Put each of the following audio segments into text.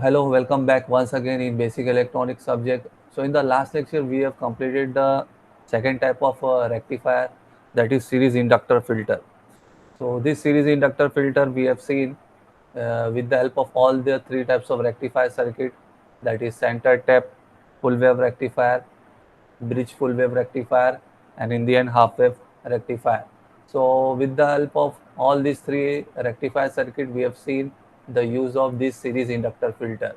hello, welcome back once again in basic electronics subject. So in the last lecture, we have completed the second type of rectifier, that is series inductor filter. So this series inductor filter we have seen with the help of all the three types of rectifier circuit, that is center tap, full wave rectifier, bridge full wave rectifier, and in the end half wave rectifier. So with the help of all these three rectifier circuit, we have seen the use of this series inductor filter.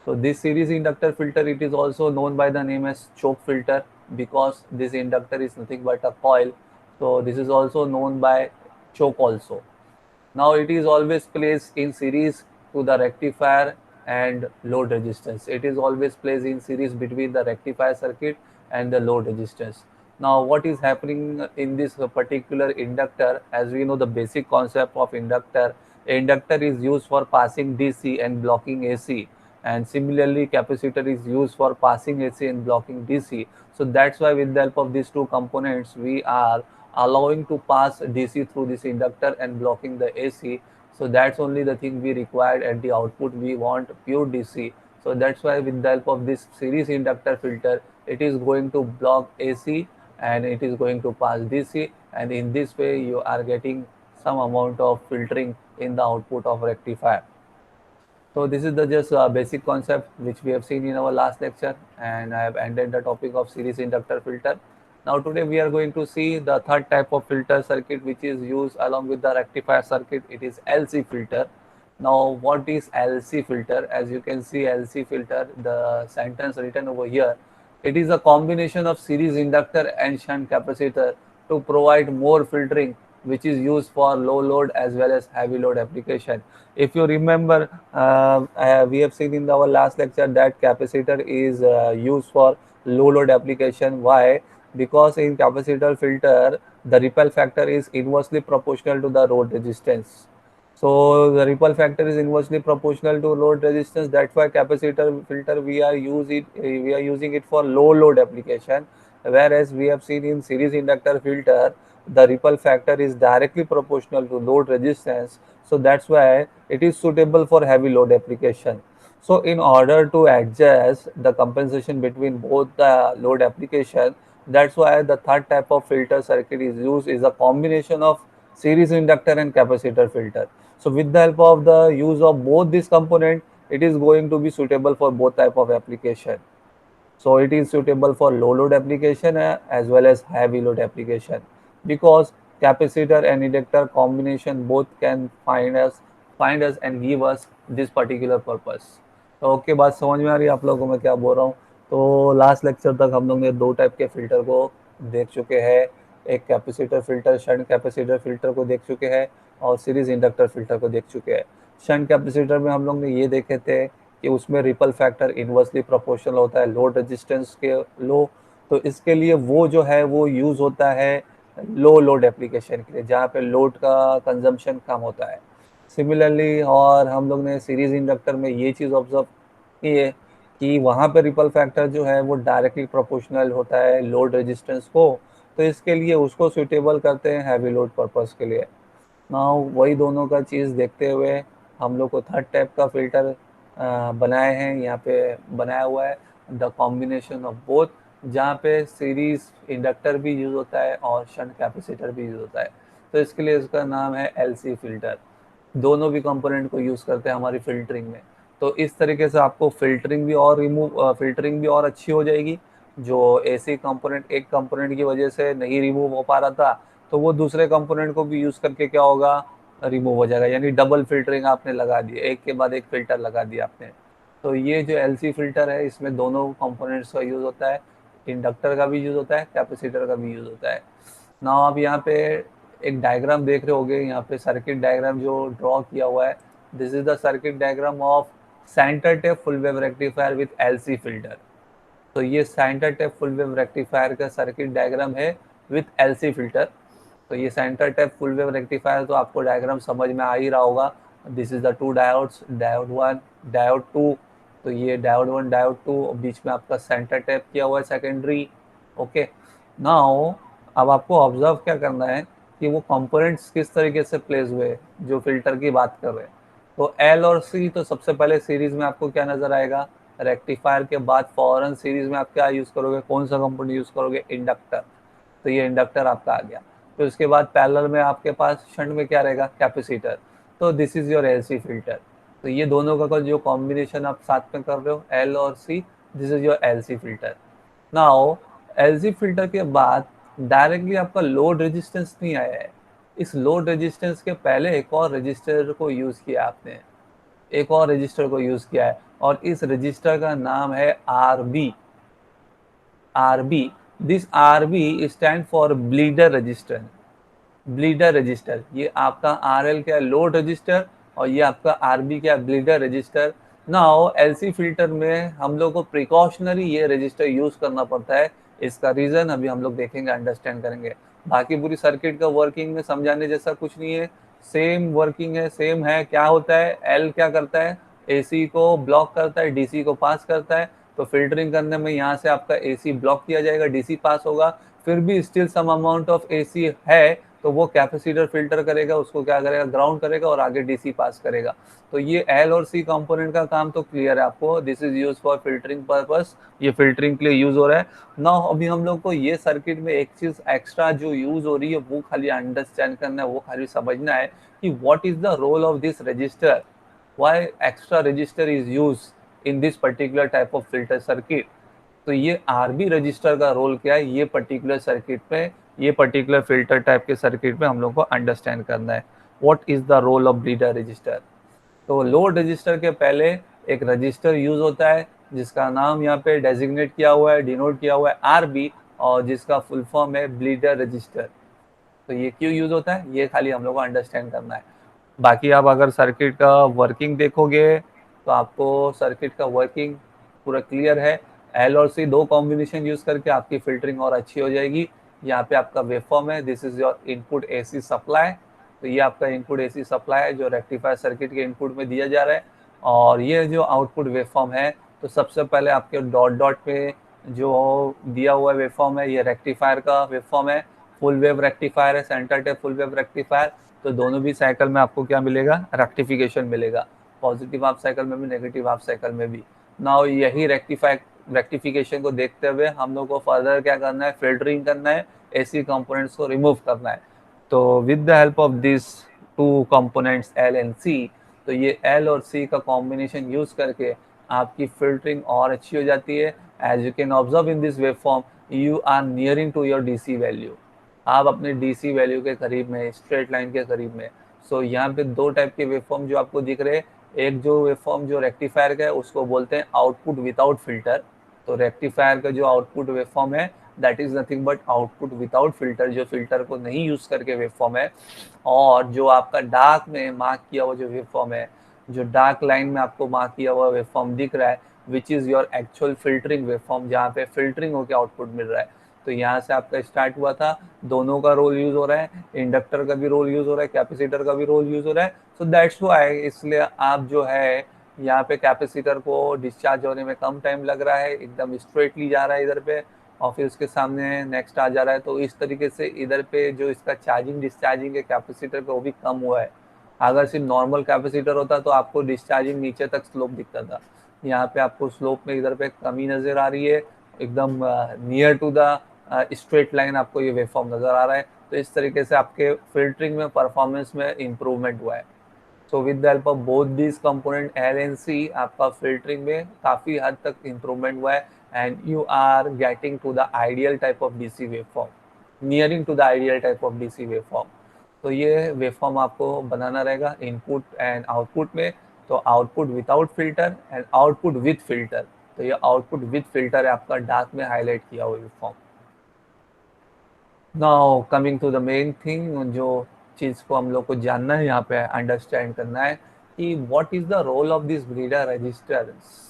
So this series inductor filter, it is also known by the name as choke filter, because this inductor is nothing but a coil. So this is also known by choke also. Now it is always placed in series to the rectifier and load resistance. It is always placed in series between the rectifier circuit and the load resistance. Now what is happening in this particular inductor, as we know the basic concept of inductor, inductor is used for passing DC and blocking AC, and similarly capacitor is used for passing AC and blocking DC. So that's why with the help of these two components we are allowing to pass DC through this inductor and blocking the AC. So that's only the thing we required at the output. We want pure DC. So that's why with the help of this series inductor filter, it is going to block AC and it is going to pass DC, and in this way you are getting some amount of filtering in the output of rectifier. So this is the just basic concept which we have seen in our last lecture, and I have ended the topic of series inductor filter. Now today we are going to see the third type of filter circuit which is used along with the rectifier circuit. It is LC filter. Now what is LC filter? As you can see, LC filter, the sentence written over here, it is a combination of series inductor and shunt capacitor to provide more filtering, which is used for low load as well as heavy load application. If you remember, we have seen in our last lecture that capacitor is used for low load application. Why? Because in capacitor filter, the ripple factor is inversely proportional to the load resistance. So the ripple factor is inversely proportional to load resistance. That's why capacitor filter we are using it for low load application. Whereas we have seen in series inductor filter, the ripple factor is directly proportional to load resistance. So that's why it is suitable for heavy load application. So in order to adjust the compensation between both the load application, that's why the third type of filter circuit is used, is a combination of series inductor and capacitor filter. So with the help of the use of both these component, it is going to be suitable for both type of application. So it is suitable for low load application as well as heavy load application, because capacitor and inductor combination both can find us and give us this particular purpose. तो okay, बात समझ में आ रही है आप लोगों को मैं क्या बोल रहा हूँ? तो लास्ट लेक्चर तक हम लोग ने दो टाइप के फिल्टर को देख चुके हैं, एक capacitor filter, shunt capacitor filter को देख चुके हैं, और सीरीज इंडक्टर फिल्टर को देख चुके हैं। शंट कैपेसिटर में हम लोग ने ये देखे थे कि उसमें रिपल फैक्टर इन्वर्सली प्रोपोर्शनल होता है लोड रेजिस्टेंस के लो। तो इसके लिए वो जो है वो यूज़ होता है लो लोड एप्लीकेशन के लिए, जहाँ पे लोड का कंजम्पशन कम होता है। सिमिलरली और हम लोग ने सीरीज इंडक्टर में ये चीज़ ऑब्जर्व की है कि वहाँ पे रिपल फैक्टर जो है वो डायरेक्टली प्रोपोर्शनल होता है लोड रेजिस्टेंस को। तो इसके लिए उसको सुटेबल करते हैं हैवी लोड पर्पस के लिए। नाउ वही दोनों का चीज़ देखते हुए हम लोग को थर्ड टाइप का फिल्टर बनाए हैं, यहाँ पे बनाया हुआ है द कॉम्बिनेशन ऑफ बोथ, जहाँ पे सीरीज इंडक्टर भी यूज़ होता है और शंट कैपेसिटर भी यूज़ होता है। तो इसके लिए इसका नाम है एलसी फिल्टर। दोनों भी कंपोनेंट को यूज़ करते हैं हमारी फिल्टरिंग में। तो इस तरीके से आपको फिल्टरिंग भी और अच्छी हो जाएगी। जो एसी कंपोनेंट एक कंपोनेंट की वजह से नहीं रिमूव हो पा रहा था, तो वो दूसरे कंपोनेंट को भी यूज़ करके क्या होगा, रिमूव हो जाएगा। यानी डबल फिल्टरिंग आपने लगा दी, एक के बाद एक फिल्टर लगा दिया आपने। तो ये जो एलसी फिल्टर है, इसमें दोनों कंपोनेंट्स का यूज़ होता है, इंडक्टर का भी यूज़ होता है, कैपेसिटर का भी यूज़ होता है। ना आप यहाँ पे एक डायग्राम देख रहे होगे, यहाँ पे सर्किट डायग्राम जो ड्रॉ किया हुआ है, this is the circuit diagram of centre tap full wave rectifier with LC filter. तो ये centre tap full wave rectifier का सर्किट डायग्राम है विथ एलसी फिल्टर। तो ये centre tap full wave rectifier, तो आपको डायग्राम समझ में आ ही रहा होगा। This is the two diodes, diode 1, diode 2। तो ये डायोड 1, डायोड 2, बीच में आपका सेंटर टेप किया हुआ है सेकेंडरी। ओके, नाउ अब आपको ऑब्जर्व क्या करना है कि वो कंपोनेंट्स किस तरीके से प्लेस हुए जो फिल्टर की बात कर रहे हैं। तो एल और सी, तो सबसे पहले सीरीज में आपको क्या नजर आएगा, रेक्टिफायर के बाद फौरन सीरीज में आप क्या यूज करोगे, कौन सा कंपोनेंट यूज करोगे, इंडक्टर। तो ये इंडक्टर आपका आ गया। फिर उसके बाद पैरेलल में आपके पास शंट में क्या रहेगा, कैपेसिटर। तो this is your LC filter. तो ये दोनों का जो कॉम्बिनेशन आप साथ में कर रहे हो, एल और C, this is your LC filter. Now LC filter के बाद डायरेक्टली आपका लोड रेजिस्टेंस नहीं आया है। इस लोड रेजिस्टेंस के पहले एक और रजिस्टर को यूज किया आपने, एक और रजिस्टर को यूज किया है, और इस रजिस्टर का नाम है RB. RB, this RB stand for bleeder resistor. Bleeder resistor, ये आपका आरएल क्या, लोड रजिस्टर, और ये आपका आरबी क्या, bleeder register. Now LC filter में हम लोग को प्रिकॉशनरी ये रजिस्टर यूज करना पड़ता है। इसका रीजन अभी हम लोग देखेंगे, अंडरस्टैंड करेंगे। बाकी पूरी सर्किट का वर्किंग में समझाने जैसा कुछ नहीं है, सेम वर्किंग है, सेम है। क्या होता है, एल क्या करता है, एसी को ब्लॉक करता है, डीसी को पास करता है। तो फिल्टरिंग करने में यहाँ से आपका एसी ब्लॉक किया जाएगा, डीसी पास होगा। फिर भी still some amount of AC है, तो वो कैपेसिटर फिल्टर करेगा, उसको क्या करेगा, ग्राउंड करेगा और आगे डीसी पास करेगा। तो ये एल और सी कंपोनेंट का काम तो क्लियर है आपको, this is use for filtering purpose, ये फिल्टरिंग के लिए यूज हो रहा है। नाउ अभी हम लोग को ये सर्किट में एक चीज एक्स्ट्रा जो यूज हो रही है वो खाली अंडरस्टैंड करना है, वो खाली समझना है कि what is the role of this resistor, why extra resistor is use in this particular type of filter circuit. तो ये आरबी रजिस्टर का रोल क्या है ये पर्टिकुलर सर्किट में, ये पर्टिकुलर फिल्टर टाइप के सर्किट में हम लोग को अंडरस्टैंड करना है। What is the role of bleeder resistor. तो लोड रजिस्टर के पहले एक रजिस्टर यूज होता है जिसका नाम यहाँ पे डेजिग्नेट किया हुआ है, डिनोट किया हुआ है आरबी, और जिसका फुल फॉर्म है ब्लीडर रजिस्टर। तो ये क्यों यूज होता है ये खाली हम लोग को अंडरस्टैंड करना है। बाकी आप अगर सर्किट का वर्किंग देखोगे तो आपको सर्किट का वर्किंग पूरा क्लियर है। एल और सी दो कॉम्बिनेशन यूज करके आपकी फिल्टरिंग और अच्छी हो जाएगी। यहाँ पे आपका वेवफॉर्म है, this is your input AC supply. तो ये आपका इनपुट एसी सप्लाई है जो रेक्टिफायर सर्किट के इनपुट में दिया जा रहा है। और ये जो आउटपुट वेवफॉर्म है, तो सबसे पहले आपके डॉट डॉट पे जो दिया हुआ वेवफॉर्म है ये रेक्टिफायर का वेवफॉर्म है, फुल वेव रेक्टिफायर है, centre tap full wave rectifier. तो दोनों भी साइकिल में आपको क्या मिलेगा, रेक्टिफिकेशन मिलेगा, पॉजिटिव हाफ साइकिल में भी, नेगेटिव हाफ साइकिल में भी। नाउ यही रेक्टिफिकेशन को देखते हुए हम लोग को फर्दर क्या करना है, फिल्टरिंग करना है, एसी कंपोनेंट्स को रिमूव करना है। तो with the help of this two components L and C, तो ये एल और सी का कॉम्बिनेशन यूज करके आपकी फिल्टरिंग और अच्छी हो जाती है। As you can observe in this waveform, you are nearing to your DC value, आप अपने डीसी वैल्यू के करीब में, स्ट्रेट लाइन के करीब में। सो यहाँ पे दो टाइप के वेवफॉर्म जो आपको दिख रहे हैं, एक जो वेवफॉर्म जो रेक्टिफायर का है उसको बोलते हैं आउटपुट विदाउट फिल्टर। तो रेक्टिफायर का जो आउटपुट वेवफॉर्म है that is nothing but output without filter, जो फिल्टर को नहीं यूज करके वेवफॉर्म है। और जो आपका डार्क में मार्क किया हुआ जो वेवफॉर्म है, जो डार्क लाइन में आपको मार्क किया हुआ वेवफॉर्म दिख रहा है, which is your actual filtering waveform, जहाँ पे फिल्टरिंग होकर आउटपुट मिल रहा है। तो यहाँ से आपका स्टार्ट हुआ था, दोनों का रोल यूज हो रहा है, इंडक्टर का भी रोल यूज हो रहा है, कैपेसिटर का भी रोल यूज हो रहा है। सो दैट्स व्हाई, इसलिए आप जो है यहाँ पे कैपेसिटर को डिस्चार्ज होने में कम टाइम लग रहा है, एकदम स्ट्रेटली जा रहा है इधर पे, और फिर उसके सामने नेक्स्ट आ जा रहा है। तो इस तरीके से इधर पे जो इसका चार्जिंग डिस्चार्जिंग है कैपेसिटर पे वो भी कम हुआ है। अगर सिर्फ नॉर्मल कैपेसिटर होता तो आपको डिस्चार्जिंग नीचे तक स्लोप दिखता था, यहाँ पे आपको स्लोप में इधर पे कमी नजर आ रही है, एकदम near to the straight line आपको ये वेवफॉर्म नजर आ रहा है। तो इस तरीके से आपके फिल्टरिंग में, परफॉर्मेंस में इंप्रूवमेंट हुआ है। So with the help of both this component L and C, आपका फिल्टरिंग में काफी हद तक इंप्रूवमेंट हुआ है, and you are getting to the ideal type of DC waveform, nearing to the ideal type of DC waveform. तो ये waveform आपको बनाना रहेगा इनपुट एंड आउटपुट में। तो output without filter and output with filter. तो ये आउटपुट विथ फिल्टर है आपका डार्क में हाईलाइट किया हुआ waveform. Now coming to the main thing, जो चीज़ को हम लोग को जानना है यहाँ पे, अंडरस्टैंड करना है कि what is the role of this bleeder resistance.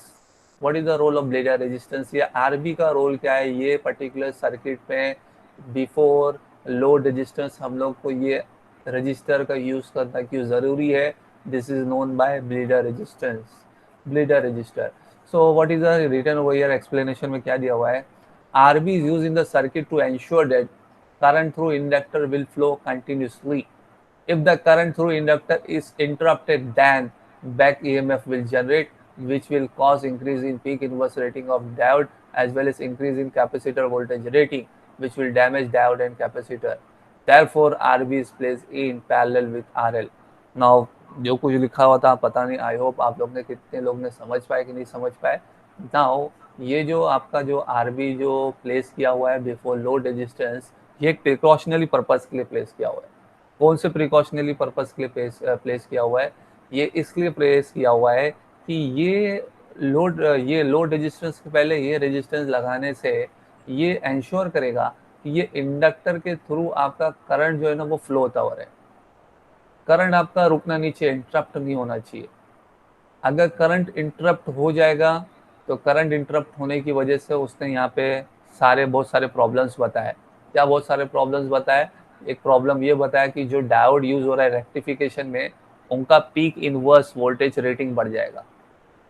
What is the role of bleeder resistance, या आरबी का रोल क्या है ये पर्टिकुलर सर्किट में। बिफोर लोड रेजिस्टेंस हम लोग को ये रजिस्टर का यूज करना क्यों जरूरी है, this is known by bleeder resistance, bleeder resistor. So what is the written over here, explanation में क्या दिया हुआ है, RB is used in the circuit to ensure that current through inductor will flow continuously. If the current through inductor is interrupted, then back EMF will generate, which will cause increase in peak inverse rating of diode as well as increase in capacitor voltage rating, which will damage diode and capacitor. Therefore, RB is placed in parallel with RL. Now, जो कुछ लिखा हुआ था पता नहीं, आई hope आप लोग ने कितने लोग ने समझ पाए कि नहीं समझ पाए. नाउ ये जो आपका जो आरबी जो प्लेस किया हुआ है बिफोर लोड रेजिस्टेंस, ये एक प्रिकॉशनरी पर्पस के लिए प्लेस किया हुआ है. कौन से प्रिकॉशनरी पर्पस के लिए प्लेस किया हुआ है? ये इसलिए प्लेस किया हुआ है कि ये लोड रेजिस्टेंस के पहले ये रेजिस्टेंस लगाने से ये एंश्योर करेगा कि ये इंडक्टर के थ्रू आपका करंट जो है ना वो फ्लो होता हुआ रहे. करंट आपका रुकना नहीं चाहिए, इंटरप्ट नहीं होना चाहिए. अगर करंट इंटरप्ट हो जाएगा तो करंट इंटरप्ट होने की वजह से उसने यहाँ पे बहुत सारे प्रॉब्लम्स बताए. क्या बहुत सारे प्रॉब्लम्स बताए? एक प्रॉब्लम ये बताया कि जो डायोड यूज हो रहा है रेक्टिफिकेशन में, उनका पीक इनवर्स वोल्टेज रेटिंग बढ़ जाएगा.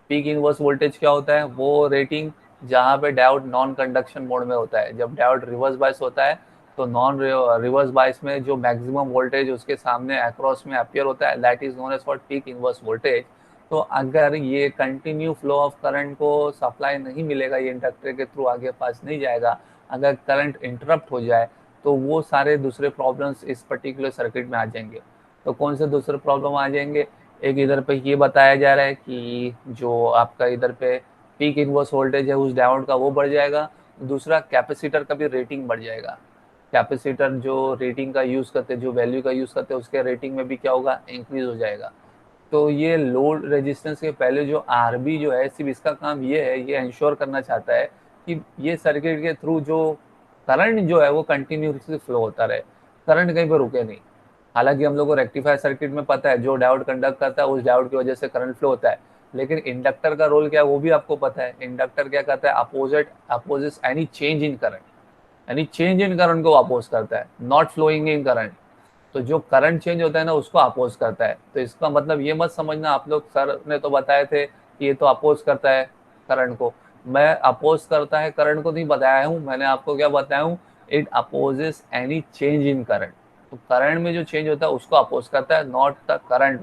पीक इनवर्स वोल्टेज क्या होता है? वो रेटिंग जहाँ पे डायोड नॉन कंडक्शन मोड में होता है. जब डायोड रिवर्स बायस होता है तो नॉन रिवर्स बायस में जो मैक्सिमम वोल्टेज उसके सामने अक्रॉस में अपियर होता है, that is known as for peak inverse voltage. तो अगर ये कंटिन्यू फ्लो ऑफ करंट को सप्लाई नहीं मिलेगा, ये इंडक्टर के थ्रू आगे पास नहीं जाएगा, अगर करंट इंटरप्ट हो जाए तो वो सारे दूसरे प्रॉब्लम्स इस पर्टिकुलर सर्किट में आ जाएंगे. तो कौन से दूसरे प्रॉब्लम आ जाएंगे? एक इधर पे ये बताया जा रहा है कि जो आपका इधर पे पीक इनवर्स वोल्टेज है उस डायोड का वो बढ़ जाएगा. दूसरा, कैपेसिटर का भी रेटिंग बढ़ जाएगा. कैपेसिटर जो रेटिंग का यूज़ करते हैं, जो वैल्यू का यूज़ करते हैं, उसके रेटिंग में भी क्या होगा? इंक्रीज हो जाएगा. तो ये लोड रेजिस्टेंस के पहले जो आरबी जो है, सिर्फ इसका काम ये है, ये इंश्योर करना चाहता है कि ये सर्किट के थ्रू जो करंट जो है वो कंटिन्यूसली फ्लो होता रहे, करंट कहीं पर रुके नहीं. हालांकि हम लोग को रेक्टिफायर सर्किट में पता है जो डायोड कंडक्ट करता है उस डायोड की वजह से करंट फ्लो होता है, लेकिन इंडक्टर का रोल क्या है वो भी आपको पता है. इंडक्टर क्या करता है? Opposite any change in current, यानी चेंज इन करंट को अपोज करता है, नॉट फ्लोइंग इन करंट. तो जो करंट चेंज होता है ना उसको अपोज करता है. तो इसका मतलब ये मत समझना आप लोग सर ने तो बताए थे कि ये तो अपोज करता है करंट को. मैं अपोज करता है करंट को नहीं बताया हूँ, मैंने आपको क्या बताया हूँ? It opposes any change in current. तो करंट में जो चेंज होता है उसको अपोज करता है, नॉट द करंट.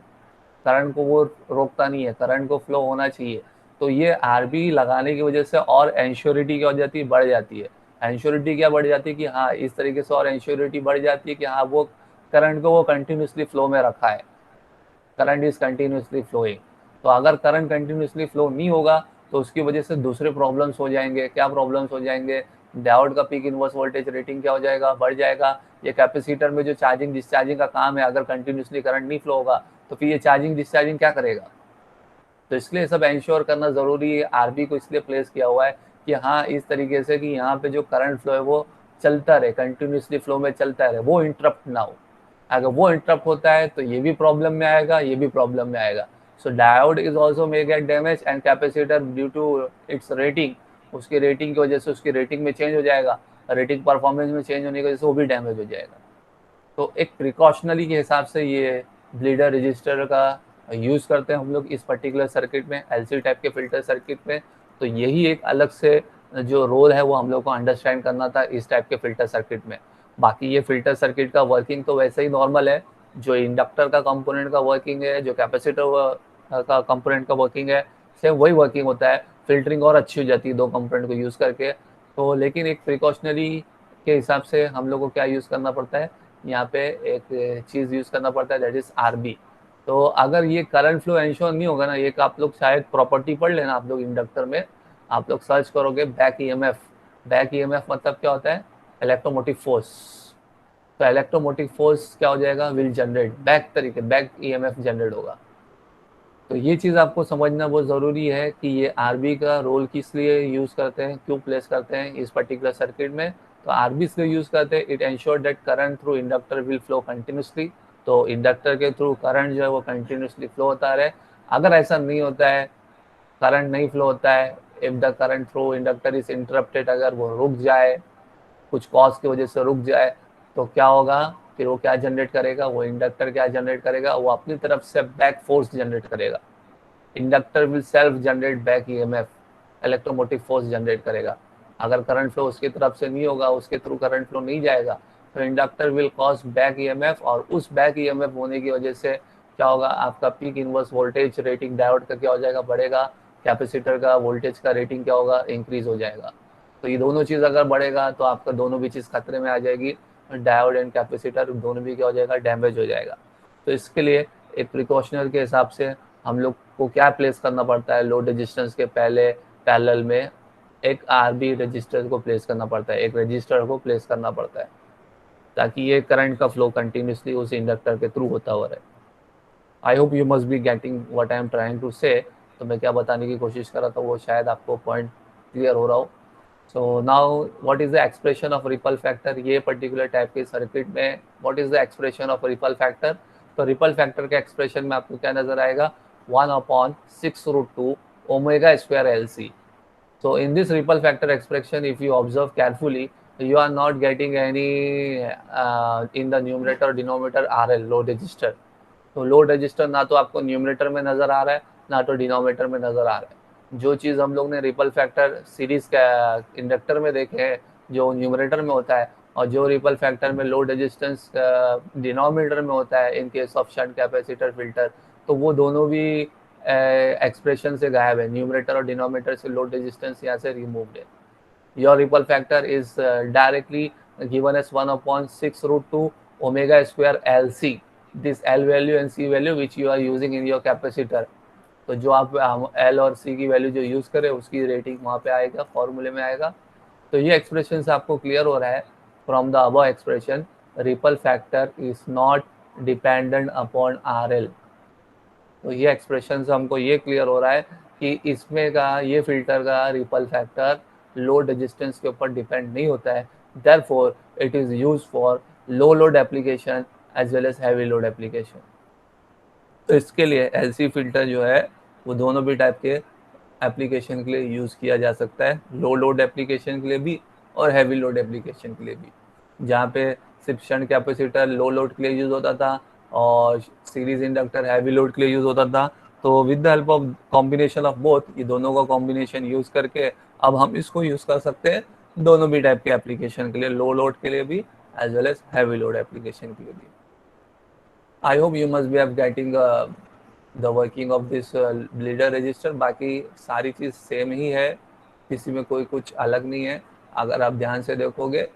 करंट को वो रोकता नहीं है, करंट को फ्लो होना चाहिए. तो ये आरबी लगाने की वजह से और एंश्योरिटी क्या हो जाती है? बढ़ जाती है. एंश्योरिटी क्या बढ़ जाती है कि हाँ इस तरीके से, और एंश्योरिटी बढ़ जाती है कि हाँ वो करंट को वो कंटिन्यूसली फ्लो में रखा है, करंट इज कंटिन्यूसली फ्लोइंग. तो अगर करंट कंटिन्यूसली फ्लो नहीं होगा तो उसकी वजह से दूसरे प्रॉब्लम्स हो जाएंगे. क्या प्रॉब्लम्स हो जाएंगे? डायोड का पीक इनवर्स वोल्टेज रेटिंग क्या हो जाएगा? बढ़ जाएगा. ये कैपेसिटर में जो चार्जिंग डिस्चार्जिंग का काम है, अगर कंटिन्यूसली करंट नहीं फ्लो होगा तो फिर ये चार्जिंग डिस्चार्जिंग क्या करेगा? तो इसलिए सब इंश्योर करना ज़रूरी है. आरबी को इसलिए प्लेस किया हुआ है कि हाँ इस तरीके से कि यहाँ पे जो करंट फ्लो है वो चलता रहे, कंटिन्यूसली फ्लो में चलता रहे, वो इंटरप्ट ना हो. अगर वो इंटरप्ट होता है तो ये भी प्रॉब्लम में आएगा, ये भी प्रॉब्लम में आएगा. So diode is also may get damage and capacitor due to its rating, उसकी रेटिंग की वजह से उसकी रेटिंग में चेंज हो जाएगा, रेटिंग परफॉर्मेंस में चेंज होने की वजह से वो भी डैमेज हो जाएगा. तो एक प्रिकॉशनरी के हिसाब से ये ब्लीडर रजिस्टर का यूज़ करते हैं हम लोग इस पर्टिकुलर सर्किट में, एलसी टाइप के फिल्टर सर्किट में. तो यही एक अलग से जो रोल है वो हम लोग को अंडरस्टैंड करना था इस टाइप के फिल्टर सर्किट में. बाकी ये फिल्टर सर्किट का वर्किंग तो वैसे ही नॉर्मल है, जो इंडक्टर का कंपोनेंट का वर्किंग है, जो कैपेसिटर का कंपोनेंट का वर्किंग है, सेम वही वर्किंग होता है. फिल्टरिंग और अच्छी हो जाती है दो कंपोनेंट को यूज़ करके. तो लेकिन एक प्रिकॉशनरी के हिसाब से हम लोग को क्या यूज़ करना पड़ता है? यहाँ पे एक चीज़ यूज़ करना पड़ता है, दैट इज़ आरबी. तो अगर ये करंट फ्लो एंश्योर नहीं होगा ना, ये आप लोग शायद प्रॉपर्टी पढ़ लेना आप लोग इंडक्टर में, आप लोग सर्च करोगे बैक ईएमएफ. बैक ईएमएफ मतलब क्या होता है? Electromotive force. तो इलेक्ट्रोमोटिव फोर्स क्या हो जाएगा? Will generate back EMF generate होगा. तो ये चीज़ आपको समझना बहुत ज़रूरी है कि ये आरबी का रोल किस लिए यूज़ करते हैं, क्यों प्लेस करते हैं इस पर्टिकुलर सर्किट में. तो आरबी इसलिए यूज़ करते हैं, it ensure that current through inductor will flow continuously. तो इंडक्टर के थ्रू करंट जो है वो कंटिन्यूसली फ्लो होता रहे. अगर ऐसा नहीं होता है, करंट नहीं फ्लो होता है, if the current through inductor is interrupted, अगर वो रुक जाए, कुछ कॉज की वजह से रुक जाए, तो क्या होगा? फिर वो क्या जनरेट करेगा? वो इंडक्टर क्या जनरेट करेगा? वो अपनी तरफ से बैक फोर्स जनरेट करेगा. Inductor will self generate back EMF, electromotive force generate करेगा. अगर करंट फ्लो उसकी तरफ से नहीं होगा, उसके थ्रू करंट फ्लो नहीं जाएगा, तो inductor will cause back EMF, और उस बैक ईएमएफ होने की वजह से क्या होगा, आपका peak inverse voltage rating diode का क्या हो जाएगा, बढ़ेगा, कैपेसिटर का वोल्टेज का रेटिंग क्या होगा, इंक्रीज हो जाएगा। तो ये दोनों चीज़ अगर बढ़ेगा तो आपका दोनों भी चीज़ खतरे में आ जाएगी, डायोड एंड कैपेसिटर दोनों भी क्या हो जाएगा, डैमेज हो जाएगा। तो इसके लिए एक प्रिकॉशनर के हिसाब से हम लोग को क्या प्लेस करना पड़ता है, लोड रेजिस्टेंस के पहले पैरेलल में एक आरबी रजिस्टर को प्लेस करना पड़ता है, एक रजिस्टर को प्लेस करना पड़ता है, ताकि ये करंट का फ्लो कंटिन्यूसली उस इंडक्टर के थ्रू होता हुआ रहे। I hope you must be getting what I am trying to say. तो मैं क्या बताने की कोशिश कर रहा था वो शायद आपको पॉइंट क्लियर हो रहा हो। So now what is the expression of ripple factor, ये पर्टिकुलर टाइप के सर्किट में what is the expression of ripple factor. तो रिपल फैक्टर के एक्सप्रेशन में आपको क्या नजर आएगा, 1/6√2 omega square L C. So in this ripple factor expression, if you observe carefully, you are not getting any in the numerator denominator RL load resistor. तो load register ना तो आपको न्यूमरेटर में नजर आ रहा है, ना तो डिनोमिनेटर में नजर आ रहा है। जो चीज़ हम लोग ने रिपल फैक्टर सीरीज का इंडक्टर में देखे हैं जो न्यूमरेटर में होता है, और जो रिपल फैक्टर में लोड रेजिस्टेंस डिनोमिनेटर में होता है in case of shunt capacitor filter, तो वो दोनों भी एक्सप्रेशन से गायब है। न्यूमरेटर और डिनोमिनेटर से लोड रेजिस्टेंस यहाँ से रिमूव्ड है। Your ripple factor is directly given as 1/6√2 omega square LC, this L value and C value which you are using in your capacitor। तो जो आप L और C की वैल्यू जो यूज करें उसकी रेटिंग वहाँ पे आएगा, फॉर्मूले में आएगा। तो ये एक्सप्रेशन से आपको क्लियर हो रहा है from the above expression ripple factor is not dependent upon RL। तो ये एक्सप्रेशन से हमको ये क्लियर हो रहा है कि इसमें का ये फिल्टर का रिपल फैक्टर लोड रेजिस्टेंस के ऊपर डिपेंड नहीं होता है, therefore it is used for low load application as well as heavy load application. तो इसके लिए एलसी फिल्टर जो है वो दोनों भी टाइप के एप्लीकेशन के लिए यूज़ किया जा सकता है, लो लोड एप्लीकेशन के लिए भी और हैवी लोड एप्लीकेशन के लिए भी। जहाँ पे सिर्फ शंट कैपेसिटर लो लोड के लिए यूज़ होता था और सीरीज इंडक्टर हैवी लोड के लिए यूज़ होता था, तो with the help of combination of both, ये दोनों का कॉम्बिनेशन यूज़ करके अब हम इसको यूज़ कर सकते हैं दोनों भी टाइप के एप्लीकेशन के लिए, लो लोड के लिए भी as well as heavy load application के लिए भी। I hope you must be have getting the working of this bleeder resistor. बाकी सारी चीज़ सेम ही है, किसी में कोई कुछ अलग नहीं है। अगर आप ध्यान से देखोगे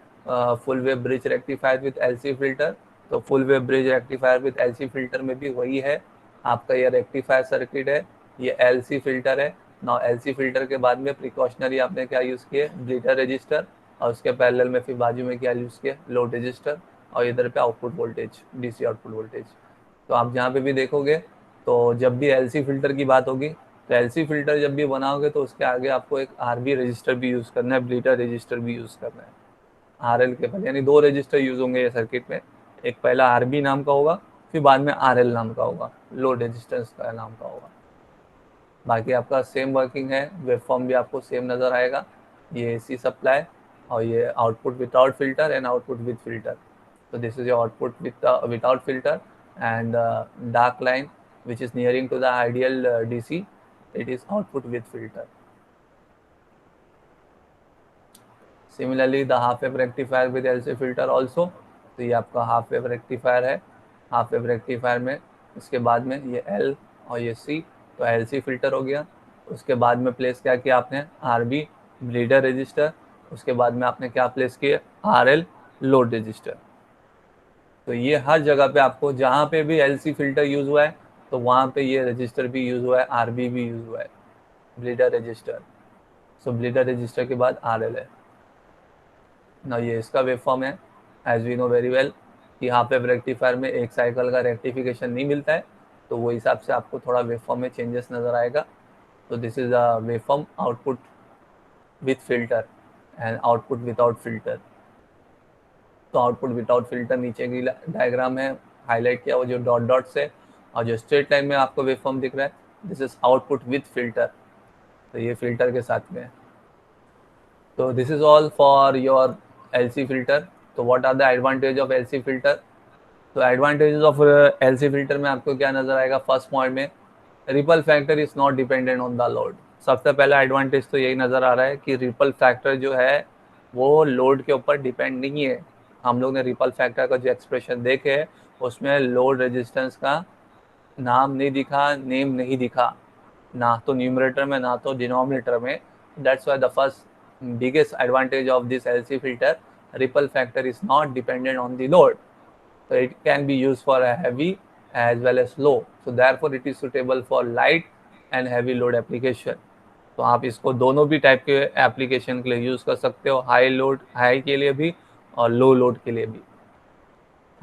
full wave bridge rectifier with LC filter, तो full wave bridge rectifier with LC filter में भी वही है। आपका ये रेक्टिफायर सर्किट है, ये एलसी फिल्टर है ना। एलसी फिल्टर के बाद में प्रिकॉशनरी आपने क्या यूज़ किए, ब्लीडर रजिस्टर, और उसके पैरेलल में फिर बाजू में क्या यूज़ किया, लोड रजिस्टर, और इधर पे output voltage, DC output voltage. तो आप जहाँ पे भी देखोगे तो जब भी एलसी फिल्टर की बात होगी, तो एलसी फिल्टर जब भी बनाओगे तो उसके आगे आपको एक आरबी रजिस्टर भी यूज़ करना है, ब्लीडर रजिस्टर भी यूज़ करना है। आरएल के पहले यानी दो रजिस्टर यूज़ होंगे ये सर्किट में, एक पहला आरबी नाम का होगा, फिर बाद में आरएल नाम का होगा, लोड रेजिस्टेंस का नाम का होगा। बाकी आपका सेम वर्किंग है, वेवफॉर्म भी आपको सेम नज़र आएगा। ये एसी सप्लाई और ये output without filter and output with filter. So this is your output without filter, and dark line which is nearing to the ideal DC, it is output with filter. Similarly the half wave rectifier with LC filter also, तो ये आपका half wave rectifier है। Half wave rectifier में इसके बाद में ये L और ये C, तो LC फिल्टर हो गया। उसके बाद में प्लेस क्या किया आपने, RB ब्लीडर रजिस्टर, उसके बाद में आपने क्या प्लेस किए, RL लोड रजिस्टर। तो ये हर जगह पे आपको जहाँ पे भी एलसी फिल्टर यूज हुआ है तो वहाँ पे ये रजिस्टर भी यूज हुआ है, आरबी भी यूज हुआ है, bleeder resistor. So bleeder resistor के बाद आरएल है ना। ये इसका वेवफॉर्म है, as we know very well कि हाफ वेव रेक्टिफायर में एक साइकिल का रेक्टिफिकेशन नहीं मिलता है, तो वो हिसाब से आपको थोड़ा वेवफॉर्म में चेंजेस नज़र आएगा। तो this is a waveform output with filter and output without filter. तो आउटपुट विदाउट फिल्टर नीचे की डायग्राम है, हाईलाइट किया वो जो डॉट डॉट से, और जो स्ट्रेट लाइन में आपको वेवफॉर्म दिख रहा है this is output with filter, तो ये फिल्टर के साथ में है। तो this is all for your LC filter. तो what are the advantage of LC filter. तो एडवांटेजेस ऑफ एलसी फिल्टर में आपको क्या नजर आएगा, फर्स्ट पॉइंट में ripple factor is not dependent on the load. सबसे पहला एडवांटेज तो यही नज़र आ रहा है कि रिपल फैक्टर जो है वो लोड के ऊपर डिपेंड नहीं है। हम लोग ने रिपल फैक्टर का जो एक्सप्रेशन देखे है उसमें लोड रेजिस्टेंस का नाम नहीं दिखा, नेम नहीं दिखा, ना तो न्यूमरेटर में ना तो डिनोमिनेटर में. That's why the first biggest advantage of this LC filter, ripple factor is not dependent on the load. So it can be used for a heavy as well as low. So therefore it is suitable for light and heavy load application. तो आप इसको दोनों भी type के application के लिए use कर सकते हो, हाई लोड, हाई के लिए भी और लो लोड के लिए भी.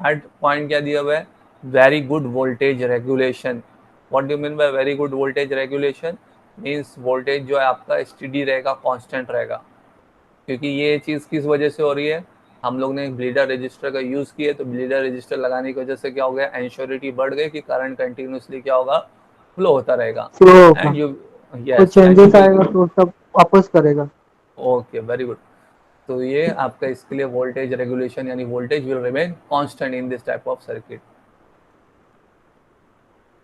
थर्ड पॉइंट क्या दिया हुआ है, very good voltage regulation. What do mean by very good voltage regulation? Means voltage जो है आपका स्टेडी रहेगा, कांस्टेंट रहेगा. क्योंकि ये चीज़ किस वजह से हो रही है, हम लोग ने ब्लीडर रजिस्टर का यूज़ किया, तो ब्लीडर रजिस्टर लगाने की वजह से क्या हो गया, एंश्योरिटी बढ़ गई कि करंट कंटिन्यूसली क्या होगा, फ्लो होता रहेगा. स्लो एंड होगा, यू, कोई yes, and you changes will, आएगा तो सब वापस करेगा. Okay, very good. तो ये आपका इसके लिए वोल्टेज रेगुलेशन, यानी voltage will remain constant in this type of circuit.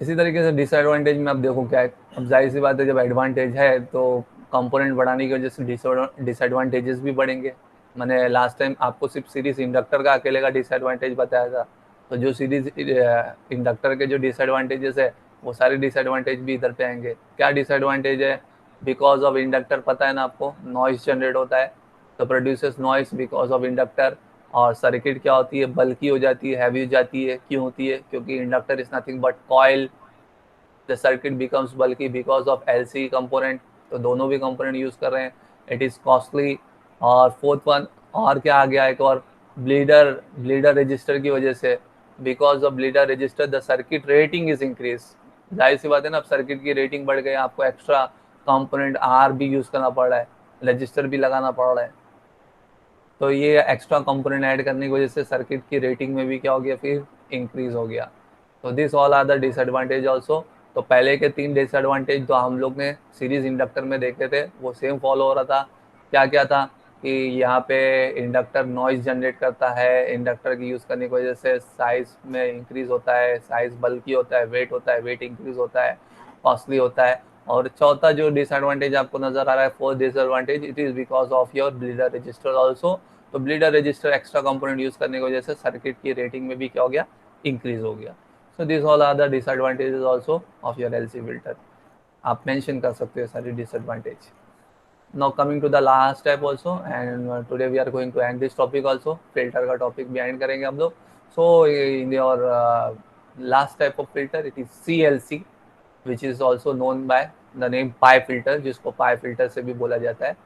इसी तरीके से डिसएडवांटेज में आप देखो क्या है. अब जाहिर सी बात है, जब एडवांटेज है तो कंपोनेंट बढ़ाने की वजह से डिसएडवांटेजेस भी बढ़ेंगे. मैंने लास्ट टाइम आपको सिर्फ सीरीज इंडक्टर का अकेले का डिसएडवांटेज बताया था. तो जो सीरीज इंडक्टर के जो डिसएडवांटेजेस है, वो सारे डिसएडवांटेज भी इधर पे आएंगे. क्या डिसएडवांटेज है? बिकॉज ऑफ इंडक्टर, पता है ना आपको, नॉइस जनरेट होता है, तो produces noise because of inductor. और सर्किट क्या होती है, बल्की हो जाती है, हैवी हो जाती है. क्यों होती है? क्योंकि inductor is nothing but coil. The circuit becomes bulky because of LC component. तो दोनों भी कंपोनेंट यूज कर रहे हैं. It is costly. और फोर्थ वन, और क्या आ गया एक और, ब्लीडर रजिस्टर की वजह से, because of bleeder register the circuit rating is increase. जाहिर सी बात है ना, अब सर्किट की रेटिंग बढ़ गई, आपको एक्स्ट्रा कंपोनेंट आर भी यूज करना पड़ रहा है, रजिस्टर भी लगाना पड़ रहा है. तो ये एक्स्ट्रा कंपोनेंट ऐड करने की वजह से सर्किट की रेटिंग में भी क्या हो गया, फिर इंक्रीज हो गया. तो this all are the disadvantage also. तो पहले के 3 डिसएडवांटेज तो हम लोग ने सीरीज इंडक्टर में देखे थे, वो सेम फॉलो हो रहा था. क्या क्या था कि यहाँ पे इंडक्टर नॉइज जनरेट करता है, इंडक्टर की यूज़ करने की वजह से साइज में इंक्रीज होता है, साइज बल्कि होता है, वेट इंक्रीज होता है, कॉस्टली होता है. और चौथा जो डिसएडवांटेज आपको नजर आ रहा है, fourth disadvantage, it is because of your bleeder resistor also. तो bleeder resistor extra component use करने की वजह से सर्किट की रेटिंग में भी क्या हो गया, इंक्रीज हो गया. So this all are the disadvantages also of your LC filter. आप मेंशन कर सकते हो सारी disadvantage. Now coming to the last step also, and today we are going to end this topic also. Filter का topic भी end करेंगे हम लोग. So in your last type of filter, it is CLC, which is also known by the name pi filter, जिसको pi filter से भी बोला जाता है.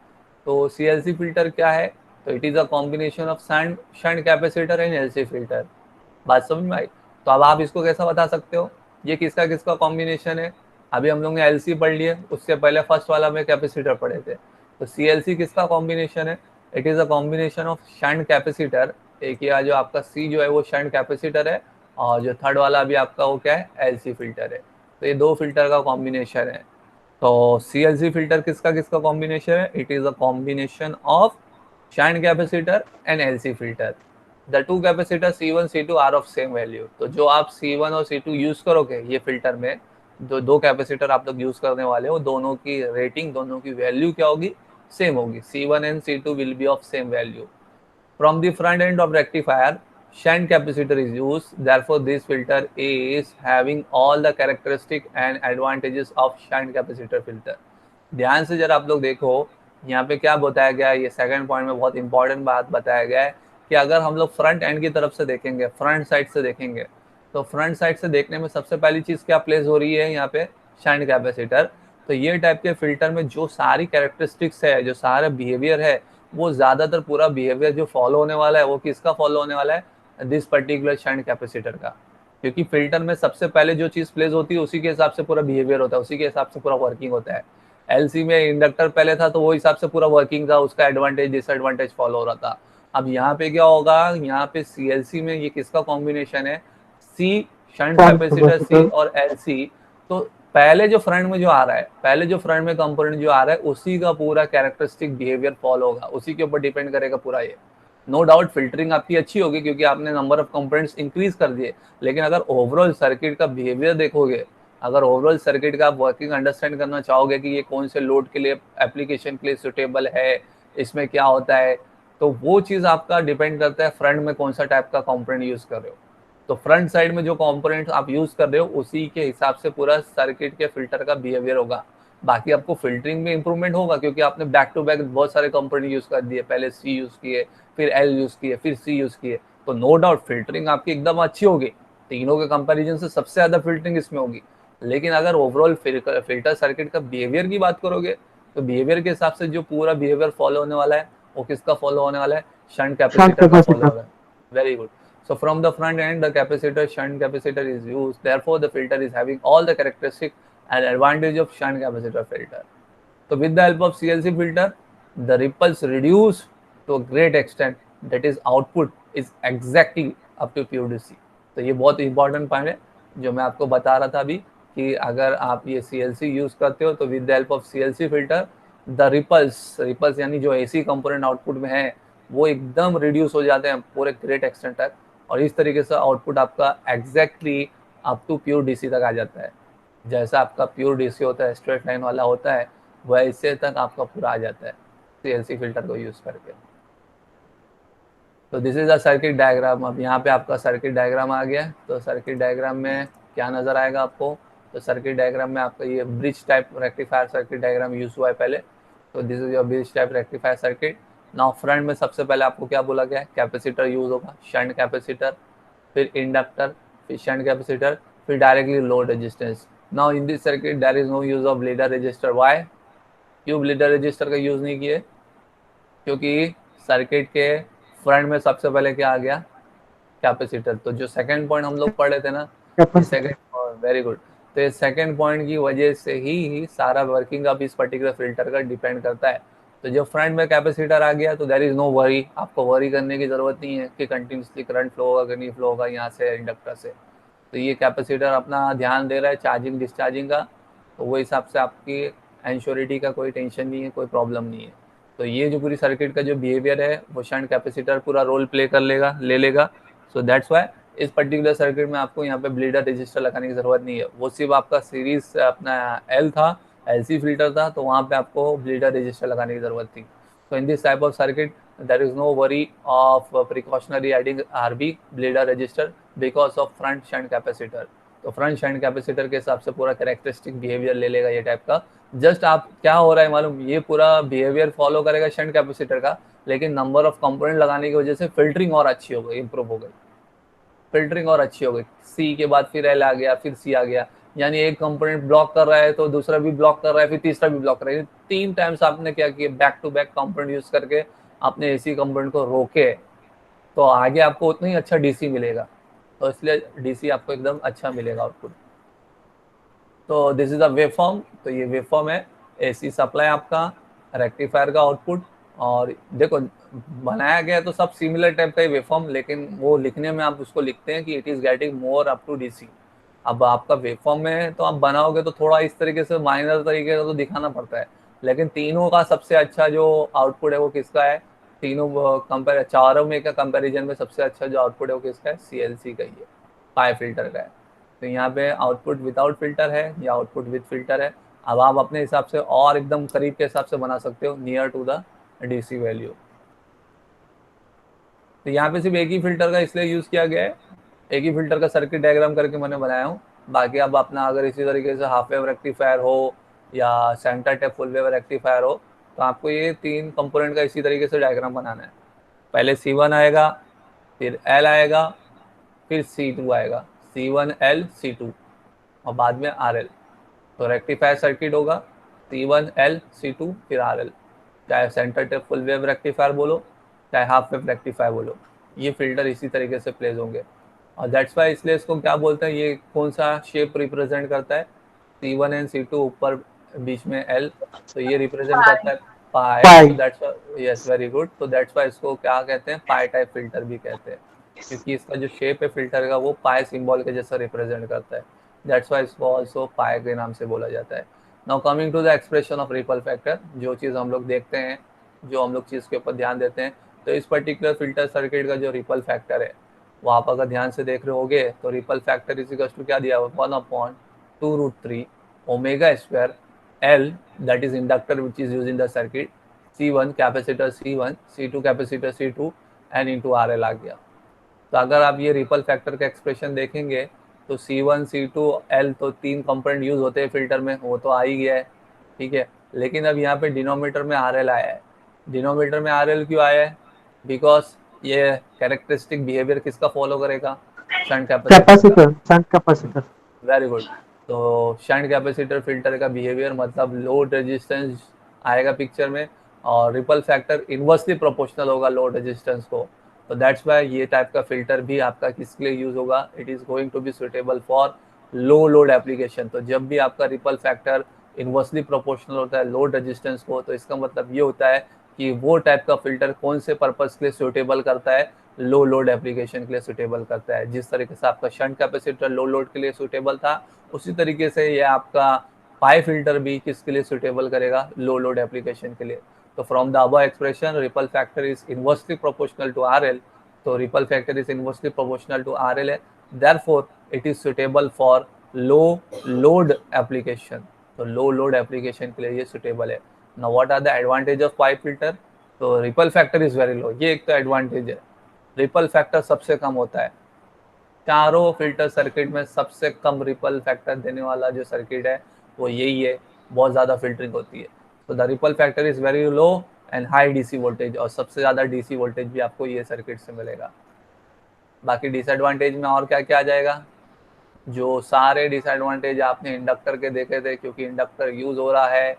तो CLC फिल्टर क्या है? तो it is a combination of shunt capacitor and LC filter. बात समझ में आई? तो अब आप इसको कैसा बता सकते हो, ये किसका किसका कॉम्बिनेशन है? अभी हम लोग ने LC पढ़ लिए, उससे पहले फर्स्ट वाला में कैपेसिटर पढ़े थे. तो CLC किसका कॉम्बिनेशन है? It is a combination of shunt capacitor. एक या जो आपका C जो है वो शंट कैपेसिटर है, और जो थर्ड वाला अभी आपका वो क्या है, LC फिल्टर है. तो ये दो फिल्टर का कॉम्बिनेशन है. तो CLC फिल्टर किसका किसका कॉम्बिनेशन है? It is a combination of shunt capacitor and LC filter. The two capacitor C1 C2 are of same value. तो जो आप C1 और C2 यूज करोगे ये फिल्टर में, जो दो कैपेसिटर आप लोग यूज करने वाले हो, दोनों की रेटिंग, दोनों की वैल्यू क्या होगी, सेम होगी. C1 and C2 will be of same value. From the front end of rectifier, shunt capacitor is used. Therefore, this filter is having all the characteristic and advantages of shunt capacitor filter. ध्यान से जरा आप लोग देखो, यहाँ पे क्या बताया गया है, ये सेकंड पॉइंट में बहुत इंपॉर्टेंट बात बताया गया है कि अगर हम लोग फ्रंट एंड की तरफ से देखेंगे, फ्रंट साइड से देखेंगे, तो फ्रंट साइड से देखने में सबसे पहली चीज क्या प्लेस हो रही है यहाँ पे, शंट कैपेसिटर. तो ये टाइप के फिल्टर में जो सारी कैरेक्टरिस्टिक्स है, जो सारा बिहेवियर है, वो ज्यादातर पूरा बिहेवियर जो फॉलो होने वाला है वो किसका फॉलो होने वाला है, दिस पर्टिकुलर शंट कैपेसिटर का. क्योंकि फिल्टर में सबसे पहले जो चीज प्लेस होती है उसी के हिसाब से पूरा बिहेवियर होता है, उसी के हिसाब से पूरा वर्किंग होता है. एलसी में इंडक्टर पहले था तो वो हिसाब से पूरा वर्किंग था, उसका एडवांटेज डिसएडवांटेज फॉलो हो रहा था. अब यहाँ पे क्या होगा, यहाँ पे CLC में ये किसका कॉम्बिनेशन है, C shunt shunt capacitor C capacitor. और LC. तो पहले जो फ्रंट में जो आ रहा है, पहले जो फ्रंट में कंपोनेंट जो आ रहा है, उसी का पूरा कैरेक्टरिस्टिक बिहेवियर फॉलो होगा, उसी के ऊपर डिपेंड करेगा पूरा ये. नो डाउट फिल्टरिंग आपकी अच्छी होगी क्योंकि आपने नंबर ऑफ कंपोनेंट्स इंक्रीज कर दिए, लेकिन अगर ओवरऑल सर्किट का बिहेवियर देखोगे, अगर ओवरऑल सर्किट का आप वर्किंग अंडरस्टैंड करना चाहोगे कि ये कौन से लोड के लिए, एप्लीकेशन के लिए सुटेबल है, इसमें क्या होता है, तो वो चीज़ आपका डिपेंड करता है फ्रंट में कौन सा टाइप का कंपोनेंट यूज कर रहे हो. तो फ्रंट साइड में जो कंपोनेंट आप यूज कर रहे हो उसी के हिसाब से पूरा सर्किट के फिल्टर का बिहेवियर होगा। बाकी आपको फिल्टरिंग में इंप्रूवमेंट होगा क्योंकि आपने बैक टू बैक बहुत सारे कंपोनेंट यूज कर दिए, पहले सी यूज किए, फिर एल यूज किए, फिर सी यूज किए, तो नो डाउट फिल्टरिंग आपकी एकदम अच्छी होगी, तीनों के कंपैरिजन से सबसे ज्यादा फिल्टरिंग इसमें होगी। लेकिन अगर ओवरऑल फिल्टर सर्किट का बिहेवियर की बात करोगे तो बिहेवियर के हिसाब से जो पूरा बिहेवियर फॉलो होने वाला है वो किसका फॉलो होने वाला है, शंट शंट कैपेसिटर का फॉलो कैपेसिटर। होगा। Very good. So from the front end, the capacitor, shunt capacitor is used. Therefore, the filter is having all the characteristic and advantage of shunt capacitor filter. So with the help of CLC filter, the ripples reduce to a great extent. That is, output is exactly up to pure DC. तो ये बहुत important point है जो मैं आपको बता रहा था अभी कि अगर आप ये CLC यूज करते हो तो with the help of CLC filter the ripples यानी जो AC कंपोनेंट आउटपुट में है वो एकदम रिड्यूस हो जाते हैं पूरे ग्रेट एक्सटेंट तक, और इस तरीके से आउटपुट आपका exactly up to pure DC तक आ जाता है। जैसा आपका प्योर डीसी होता है, स्ट्रेट लाइन वाला होता है, वैसे तक आपका पूरा आ जाता है सीएलसी फिल्टर को यूज करके। तो this is a circuit diagram. अब यहाँ पे आपका सर्किट डायग्राम आ गया। तो सर्किट डायग्राम में क्या नजर आएगा आपको, तो सर्किट डायग्राम में आपका ये bridge type rectifier circuit diagram use हुआ है पहले। तो this is your bridge type rectifier circuit. Now front में सबसे पहले आपको क्या बोला गया है, कैपेसिटर यूज होगा, शंट कैपेसिटर, फिर इंडक्टर, फिर शंट कैपेसिटर, फिर directly load resistance. Now in this circuit there is no use of leader resistor. Why? क्यों लीडर रजिस्टर का यूज नहीं किए? क्योंकि सर्किट के फ्रंट में सबसे पहले क्या आ गया, कैपेसिटर। तो जो सेकंड पॉइंट हम लोग पढ़ रहे थे ना, ये कैपेसिटर। Second, very good. तो ये सेकंड पॉइंट की वजह से ही सारा वर्किंग अब इस पर्टिकुलर फिल्टर का डिपेंड करता है। तो जब फ्रंट में कैपेसिटर आ गया तो देयर इज नो वरी, आपको वरी करने की जरूरत नहीं है कि कंटिन्यूसली करंट फ्लो होगा कि नहीं फ्लो होगा यहाँ से इंडक्टर से। तो ये कैपेसिटर अपना ध्यान दे रहा है चार्जिंग डिस्चार्जिंग का, तो वो हिसाब से आपकी एंश्योरिटी का कोई टेंशन नहीं है, कोई प्रॉब्लम नहीं है। तो ये जो पूरी सर्किट का जो बिहेवियर है वो शंट कैपेसिटर पूरा रोल प्ले कर लेगा, ले लेगा। सो दैट्स वाई इस पर्टिकुलर सर्किट में आपको यहाँ पे ब्लीडर रजिस्टर लगाने की जरूरत नहीं है। वो सिर्फ आपका सीरीज अपना एल था, एलसी फिल्टर था, तो वहाँ पे आपको ब्लीडर रजिस्टर लगाने की जरूरत थी। So in this type of circuit, there is no worry of precautionary adding RB bleeder register because of front shunt capacitor. तो फ्रंट शंट कैपेसिटर के हिसाब से पूरा कैरेक्टरिस्टिक बिहेवियर ले लेगा ये टाइप का। जस्ट आप क्या हो रहा है मालूम, ये पूरा बिहेवियर फॉलो करेगा शंट कैपेसिटर का, लेकिन नंबर ऑफ कंपोनेंट लगाने की वजह से फिल्टरिंग और अच्छी हो गई, इंप्रूव हो गई, फिल्टरिंग और अच्छी हो गई। सी के बाद फिर एल आ गया, फिर सी आ गया, यानी एक कंपोनेंट ब्लॉक कर रहा है तो दूसरा भी ब्लॉक कर रहा है, फिर तीसरा भी ब्लॉक कर रहा है। तीन टाइम्स आपने क्या किया, back to back component use करके आपने एसी कंपोनेंट को रोके, तो आगे आपको उतना ही अच्छा डीसी मिलेगा। तो इसलिए डीसी आपको एकदम अच्छा मिलेगा आउटपुट। तो this is a wave form. तो ये वेव फॉर्म है, एसी सप्लाई आपका, रेक्टिफायर का आउटपुट। और देखो बनाया गया तो सब सिमिलर टाइप का ही वेव फॉर्म, लेकिन वो लिखने में आप उसको लिखते हैं कि it is getting more up to DC. अब आपका वेव फॉर्म में तो आप बनाओगे तो थोड़ा इस तरीके से माइनर तरीके का तो दिखाना पड़ता है, लेकिन तीनों का सबसे अच्छा जो आउटपुट है वो किसका है, तीनों कंपेयर, चारों में का कंपैरिजन में सबसे अच्छा जो आउटपुट है वो किसका है, सीएलसी का ही है, पाई फिल्टर का है। तो यहाँ पे आउटपुट विदाउट फिल्टर है या आउटपुट विद फिल्टर है। अब आप अपने हिसाब से और एकदम करीब के हिसाब से बना सकते हो, near to the DC value. तो यहाँ पे सिर्फ एक ही फिल्टर का इसलिए यूज किया गया है, एक ही फिल्टर का सर्किट डायग्राम करके मैंने बनाया हूँ। बाकी अब अपना अगर इसी तरीके से हाफ वेव रेक्टिफायर हो या centre tap full wave rectifier हो तो आपको ये तीन कंपोनेंट का इसी तरीके से डायग्राम बनाना है। पहले C1 आएगा, फिर L आएगा, फिर C2 आएगा, C1L C2, और बाद में RL। तो रेक्टिफायर सर्किट होगा C1L C2 फिर RL, चाहे centre tap full wave rectifier बोलो चाहे हाफ वेव रेक्टिफायर बोलो, ये फिल्टर इसी तरीके से प्लेस होंगे। और दैट्स वाई इसलिए इसको क्या बोलते हैं, ये कौन सा शेप रिप्रेजेंट करता है, C1 एंड C2 ऊपर बीच में L, तो ये रिप्रेजेंट करता है पाई। पाई। तो दैट्स यस वेरी गुड। तो दैट्स वाई इसको क्या कहते हैं, पाई टाइप फिल्टर भी कहते हैं, क्योंकि इसका जो शेप है फिल्टर का वो पाई सिंबल के जैसा रिप्रेजेंट करता है। दैट्स वाई इसको ऑल्सो पाई के नाम से बोला जाता है। Now coming to the expression of ripple factor, जो चीज़ हम लोग देखते हैं, जो हम लोग चीज़ के ऊपर ध्यान देते हैं, तो इस पर्टिकुलर फिल्टर सर्किट का जो रिपल फैक्टर है वो आप अगर ध्यान से देख रहे होगे तो ripple factor is equal to क्या दिया हुआ, 1/2√3 omega square L, that is inductor which is use in the circuit, C1 capacitor C1, C2 capacitor C2 and into RL आ गया। तो अगर आप ये रिपल फैक्टर का एक्सप्रेशन देखेंगे तो C1 C2 L तो 3 कंपोनेंट यूज होते हैं फिल्टर में, वो तो आ ही गया है, ठीक है। लेकिन अब यहाँ पे डिनोमीटर में RL आया है। डिनोमीटर में RL क्यों आया है? बिकॉज ये कैरेक्टरिस्टिक बिहेवियर किसका फॉलो करेगा? शंट कैपेसिटर का। Capacitor, shunt capacitor. Very good. तो शंट कैपेसिटर फिल्टर का बिहेवियर मतलब लोड रेजिस्टेंस आएगा पिक्चर में, और रिपल फैक्टर इनवर्सली प्रोपोर्शनल होगा लोड रेजिस्टेंस को। तो दैट्स वाई ये टाइप का फिल्टर भी आपका किसके लिए यूज होगा? It is going to be suitable for low load application. तो जब भी आपका रिपल फैक्टर इनवर्सली प्रोपोर्शनल होता है लोड रेजिस्टेंस को, तो इसका मतलब ये होता है कि वो टाइप का फिल्टर कौन से पर्पज के लिए सुटेबल करता है? लो लोड एप्लीकेशन के लिए सुटेबल करता है। जिस तरीके से आपका शंट कैपेसिटर लो लोड के लिए सुटेबल था, उसी तरीके से ये आपका पाई फिल्टर भी किसके लिए सुटेबल करेगा? लो लोड एप्लीकेशन के लिए। तो from the above expression ripple factor is inversely proportional to RL। तो ripple factor is inversely proportional to RL है, therefore it is suitable for low load application. तो लो लोड एप्लीकेशन के लिए ये suitable है। Now what are the advantage of pi filter? तो ripple factor is very low, ये एक तो एडवांटेज है। रिपल फैक्टर सबसे कम होता है। चारों फिल्टर सर्किट में सबसे कम रिपल फैक्टर देने वाला जो सर्किट है वो यही है। बहुत ज़्यादा फिल्टरिंग होती है। तो the ripple factor is very low and high DC voltage, और सबसे ज़्यादा DC वोल्टेज भी आपको ये सर्किट से मिलेगा। बाकी डिसएडवांटेज में और क्या क्या आ जाएगा? जो सारे डिसएडवांटेज आपने इंडक्टर के देखे थे, क्योंकि इंडक्टर यूज हो रहा है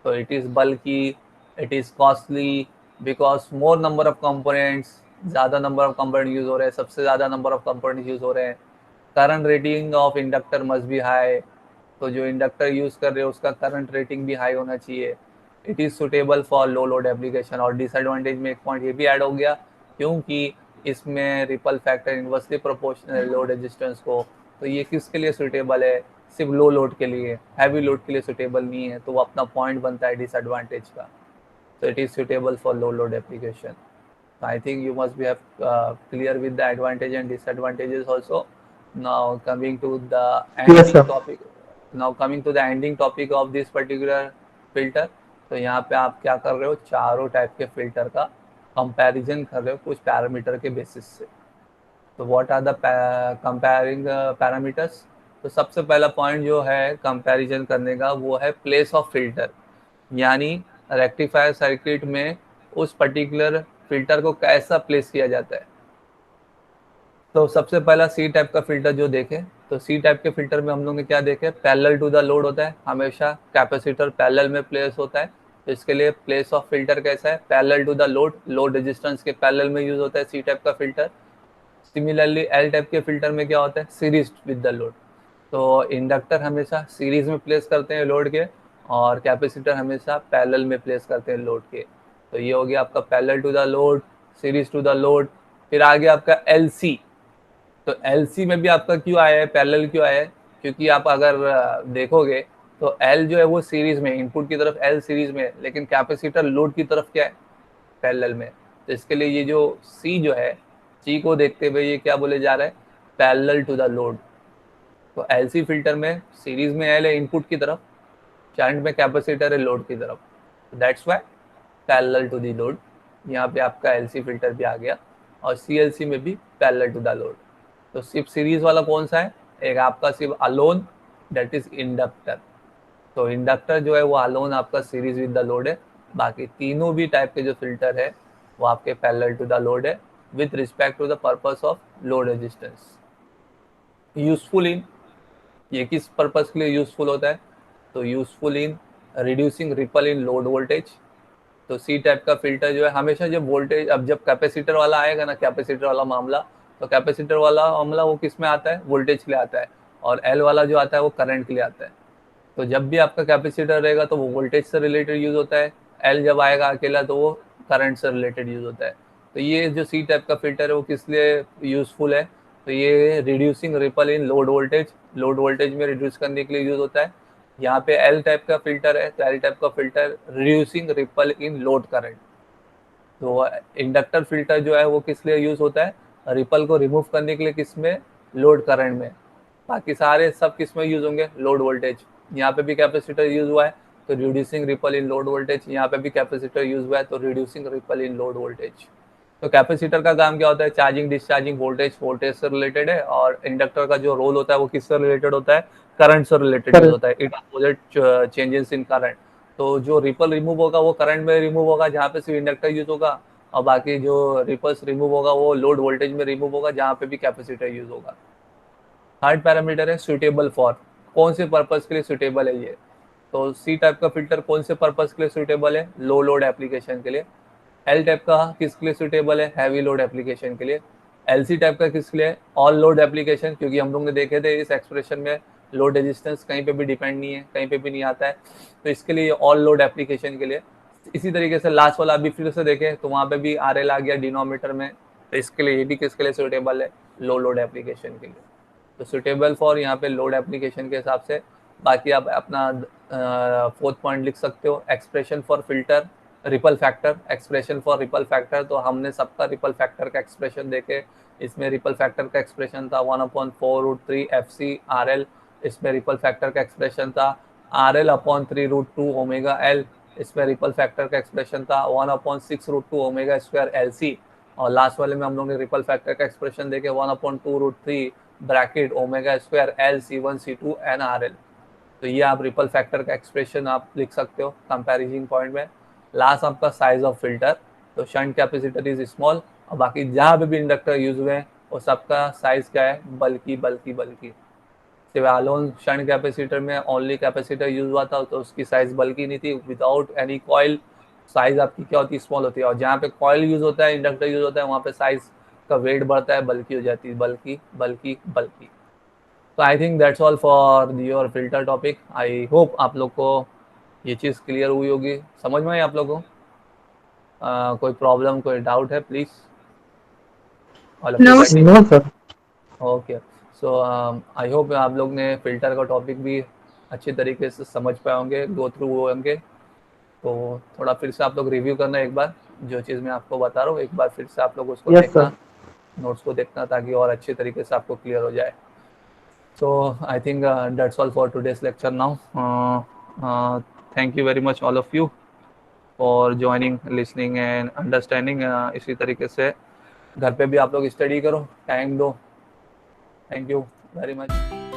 तो इट इज़ बल्कि, it is costly, because more number of components, ज़्यादा नंबर ऑफ कंपोनेंट यूज हो रहे हैं, सबसे ज़्यादा नंबर ऑफ कंपोनेंट्स यूज हो रहे हैं। Current rating of inductor must be high, तो जो इंडक्टर यूज कर रहे हो उसका करंट रेटिंग भी हाई होना चाहिए। It is suitable for low load application. और डिसएडवांटेज में एक पॉइंट ये भी ऐड हो गया, क्योंकि इसमें ripple factor inversely proportional load resistance को, तो ये किसके लिए सुटेबल है? सिर्फ लो लोड के लिए, हैवी लोड के लिए सुटेबल नहीं है। तो वो अपना पॉइंट बनता है डिसएडवांटेज का। तो it is suitable for low load application. I think you must be have clear with the advantage and disadvantages also. Now coming to the yes ending sir. topic, now coming to the ending topic of this particular filter, तो यहाँ पे आप क्या कर रहे हो? चारों type के फिल्टर का कंपैरिजन कर रहे हो कुछ पैरामीटर के बेसिस से। तो what are the comparing parameters? तो सबसे पहला पॉइंट जो है कंपैरिजन करने का वो है प्लेस ऑफ फिल्टर, यानी रेक्टिफायर सर्किट में उस पर्टिकुलर फिल्टर को कैसा प्लेस किया जाता है। तो सबसे पहला सी टाइप का फिल्टर जो देखे, तो सी टाइप के फिल्टर में हम लोग ने क्या देखे? पैरेलल टू द लोड होता है, हमेशा कैपेसिटर पैरेलल में प्लेस होता है। तो इसके लिए प्लेस ऑफ फिल्टर कैसा है? Parallel to the load, load resistance के पैरेलल में यूज होता है सी टाइप का फिल्टर। सिमिलरली एल टाइप के फिल्टर में क्या होता है? Series with the load. तो इंडक्टर हमेशा सीरीज में प्लेस करते हैं लोड के, और कैपेसिटर हमेशा पैरेलल में प्लेस करते हैं लोड के। तो ये हो गया आपका parallel to the load, series to the load. फिर आ गया आपका LC। तो LC में भी आपका क्यों आया है, पैरेलल क्यों आया है? क्योंकि आप अगर देखोगे तो L जो है वो सीरीज में, इनपुट की तरफ L सीरीज में है, लेकिन कैपेसिटर लोड की तरफ क्या है? पैरेलल में। तो इसके लिए ये जो C जो है, C को देखते हुए ये क्या बोले जा रहा है? Parallel to the load. तो LC फिल्टर में सीरीज में L है इनपुट की तरफ, शंट में कैपेसिटर है लोड की तरफ। That's why parallel to the load. यहाँ पे आपका LC फिल्टर भी आ गया, और CLC में भी पैरेलल टू द लोड। तो सिर्फ सीरीज वाला कौन सा है? एक आपका सिर्फ अलोन, दैट इज इंडक्टर। तो इंडक्टर जो है वो अलोन आपका सीरीज विद द लोड है। बाकी तीनों भी टाइप के जो फिल्टर है वो आपके पैरेलल टू द लोड है, with respect to the purpose of load resistance. Useful in, ये किस पर्पस के लिए यूजफुल होता है? तो useful in reducing ripple in load voltage. तो सी टाइप का फिल्टर जो है हमेशा जब वोल्टेज, अब जब कैपेसिटर वाला आएगा ना, कैपेसिटर वाला मामला, तो कैपेसिटर वाला मामला वो किस में आता है? वोल्टेज के लिए आता है। और L वाला जो आता है वो करंट के लिए आता है। तो जब भी आपका कैपेसिटर रहेगा तो वो वोल्टेज से रिलेटेड यूज होता है, L जब आएगा अकेला तो वो करंट से रिलेटेड यूज होता है। तो ये जो सी टाइप का फिल्टर है वो किस लिए यूजफुल है? तो ये reducing ripple in load voltage, load voltage में रिड्यूस करने के लिए यूज होता है। यहाँ पे L टाइप का फिल्टर है, तो L टाइप का filter reducing ripple in load current. तो इंडक्टर फिल्टर जो है वो किस लिए यूज होता है? रिपल को रिमूव करने के लिए, किस में? लोड करंट में। बाकी सारे सब किस में यूज होंगे? Load voltage. यहाँ पे भी कैपेसिटर यूज हुआ है तो reducing ripple in load voltage, यहाँ पे भी कैपेसिटर यूज हुआ है तो reducing ripple in load voltage. तो कैपेसिटर का काम क्या होता है, चार्जिंग डिस्चार्जिंग वोल्टेज से रिलेटेड है, और इंडक्टर का जो रोल होता है वो किससे रिलेटेड होता है, करंट से रिलेटेड यूज करेक्ट। होता है, it opposite changes in current. तो जो रिपल रिमूव होगा वो करंट में रिमूव होगा जहाँ पे सिर्फ इंडक्टर यूज होगा, और बाकी जो रिपल्स रिमूव होगा वो लोड वोल्टेज में रिमूव होगा जहाँ पे भी कैपेसिटर यूज होगा। थर्ड पैरामीटर है सुटेबल फॉर, कौन से पर्पज के लिए सुटेबल है ये। तो सी टाइप का फिल्टर कौन से पर्पज के लिए सुटेबल है, लो लोड एप्लीकेशन के लिए। एल टाइप का किसके लिए सुटेबल है, हैवी लोड एप्लीकेशन के लिए। एल सी टाइप का किसके लिए, ऑल लोड एप्लीकेशन, क्योंकि हम लोग ने देखे थे इस एक्सप्रेशन में लोड रेजिस्टेंस कहीं पे भी डिपेंड नहीं है, कहीं पे भी नहीं आता है, तो इसके लिए ऑल लोड एप्लीकेशन के लिए। इसी तरीके से लास्ट वाला अभी फिर से देखें तो वहाँ पे भी आर एल आ गया डिनोमीटर में, तो इसके लिए ये भी किसके लिए सुटेबल है, लो लोड एप्लीकेशन के लिए। तो सुटेबल फॉर यहाँ पे लोड एप्लीकेशन के हिसाब से। बाकी आप अपना फोर्थ पॉइंट लिख सकते हो, expression for filter ripple factor, expression for ripple factor. तो हमने सबका रिपल फैक्टर का एक्सप्रेशन देखे, इसमें रिपल फैक्टर का एक्सप्रेशन था 1/4√3 FC RL, इसमें रिपल फैक्टर का एक्सप्रेशन था RL/3√2 ओमेगा एल, इसमें रिपल फैक्टर का एक्सप्रेशन था 1/6√2 ओमेगा स्क्वायर LC, और लास्ट वाले में हम लोग ने रिपल फैक्टर का एक्सप्रेशन देखे 1/2√3 bracket omega square L C1 C2 एन RL। तो ये आप रिपल फैक्टर का एक्सप्रेशन आप लिख सकते हो कंपैरिजन पॉइंट में। लास्ट आपका साइज ऑफ फिल्टर, तो शंट कैपेसिटर इज स्मॉल, और बाकी जहाँ पे भी इंडक्टर यूज हुए हैं वो सबका साइज क्या है, बल्कि बल्कि बल्कि। सिवाय अलोन शंट कैपेसिटर में ओनली कैपेसिटर यूज हुआ था तो उसकी साइज बल्कि नहीं थी, विदाउट एनी कॉइल साइज आपकी क्या होती है, स्मॉल होती है, और जहाँ पे कॉइल यूज होता है, इंडक्टर यूज होता है, वहाँ पे साइज का वेट बढ़ता है, बल्कि हो जाती है, बल्कि बल्कि बल्कि। तो I think that's all for your filter topic. I hope आप लोग को ये चीज़ क्लियर हुई होगी, समझ में आई आप लोगों को। कोई प्रॉब्लम कोई डाउट है please, all of you No, get it. No sir. Okay, so I hope आप लोग ने फिल्टर का टॉपिक भी अच्छी तरीके से समझ पाए होंगे, गो थ्रू हुए होंगे। तो थोड़ा फिर से आप लोग रिव्यू करना एक बार, जो चीज़ मैं आपको बता रहा हूँ एक बार फिर से आप लोग उसको यस सर। देखना, नोट्स को देखना, ताकि और अच्छे तरीके से आपको क्लियर हो जाए। So I think that's all for today's lecture now. Thank you very much all of you for joining, listening and understanding. इसी तरीके से घर पे भी आप लोग स्टडी करो, टाइम दो। Thank you very much.